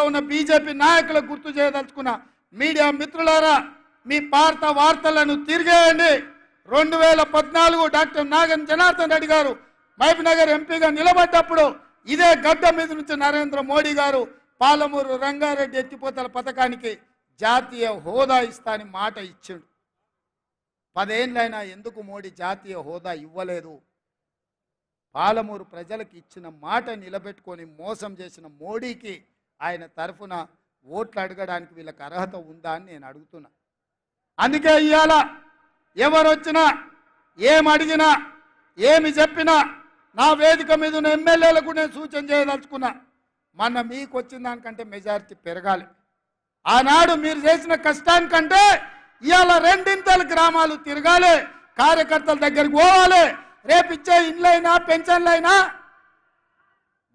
ఉన్న బీజేపీ నాయకులకు గుర్తు చేయదలుచుకున్న మీడియా మిత్రులారా, మీ పాత వార్తలను తిరిగేయండి. 2014 డాక్టర్ నాగన్ జనార్దన్ రెడ్డి గారు మహబూబ్నగర్ ఎంపీగా నిలబడ్డప్పుడు ఇదే గడ్డ మీద నుంచి నరేంద్ర మోడీ గారు పాలమూరు రంగారెడ్డి ఎత్తిపోతల పథకానికి జాతీయ హోదా ఇస్తాని మాట ఇచ్చిండు. 10 ఏళ్ళైనా ఎందుకు మోడీ జాతీయ హోదా ఇవ్వలేదు? పాలమూరు ప్రజలకు ఇచ్చిన మాట నిలబెట్టుకొని మోసం చేసిన మోడీకి ఆయన తరఫున ఓట్లు అడగడానికి వీళ్ళకి అర్హత ఉందా అని నేను అడుగుతున్నా. అందుకే ఇవాళ ఎవరు వచ్చినా ఏం అడిగినా ఏమి చెప్పినా నా వేదిక మీద ఉన్న ఎమ్మెల్యేలకు నేను సూచన చేయదలుచుకున్నా. మొన్న మీకు వచ్చిన దానికంటే మెజారిటీ పెరగాలి. ఆనాడు మీరు చేసిన కష్టానికంటే ఇవాళ 2 గ్రామాలు తిరగాలి, కార్యకర్తల దగ్గరికి పోవాలి. రేపు ఇచ్చే ఇండ్లైనా పెన్షన్లైనా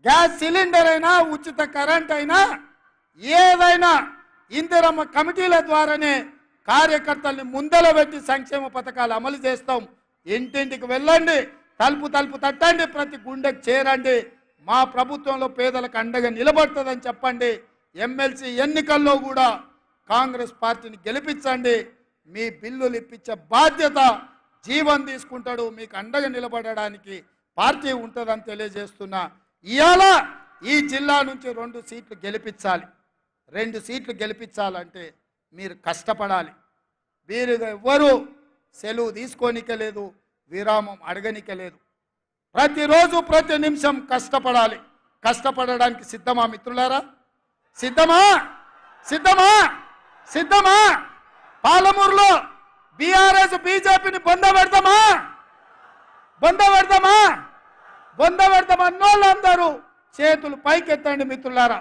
గ్యాస్ సిలిండర్ అయినా ఉచిత కరెంట్ అయినా ఏదైనా ఇందిరమ్మ కమిటీల ద్వారానే కార్యకర్తల్ని ముందల పెట్టి సంక్షేమ పథకాలు అమలు చేస్తాం. ఇంటింటికి వెళ్ళండి, తలుపు తలుపు తట్టండి, ప్రతి గుండెకు చేరండి. మా ప్రభుత్వంలో పేదలకు అండగా నిలబడుతుందని చెప్పండి. ఎమ్మెల్సీ ఎన్నికల్లో కూడా కాంగ్రెస్ పార్టీని గెలిపించండి. మీ బిల్లులు ఇప్పించే బాధ్యత జీవన్ తీసుకుంటాడు. మీకు అండగా నిలబడడానికి పార్టీ ఉంటుందని తెలియజేస్తున్నా. ఇవాళ ఈ జిల్లా నుంచి 2 సీట్లు గెలిపించాలి. 2 సీట్లు గెలిపించాలంటే మీరు కష్టపడాలి. మీరు ఎవ్వరూ సెలవు తీసుకోనికే లేదు, విరామం అడగనికే లేదు. ప్రతిరోజు ప్రతి నిమిషం కష్టపడాలి. కష్టపడడానికి సిద్ధమా మిత్రులారా? సిద్ధమా? సిద్ధమా? సిద్ధమా? పాలమూరులో బీఆర్ఎస్ బీజేపీని బొంద పెడతామా? బొంద పెడతామా? బొంద పెడతామా? అన్నోళ్ళందరూ చేతులు పైకెత్తండి మిత్రులారా.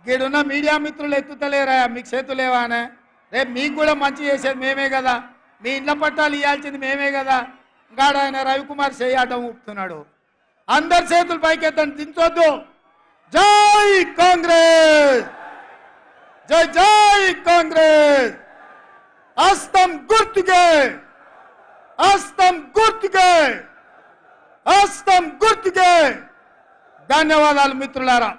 గీడున్న మీడియా మిత్రులు ఎత్తుతలేరా? మీకు చేతులేవానే? రేపు మీకు కూడా మంచి చేసేది మేమే కదా, మీ ఇండ్ల పట్టాలు ఇవ్వాల్సింది మేమే కదా. గాడ ఆయన రవికుమార్ చేయటం ఊపుతున్నాడు. అందరు చేతులు పైకెత్తండి, దించొద్దు. జై కాంగ్రెస్, జై జై కాంగ్రెస్. హస్తం గుర్తుకే, హస్తం గుర్తుకే, హస్తం గుర్తుకే. ధన్యవాదాలు మిత్రులారా.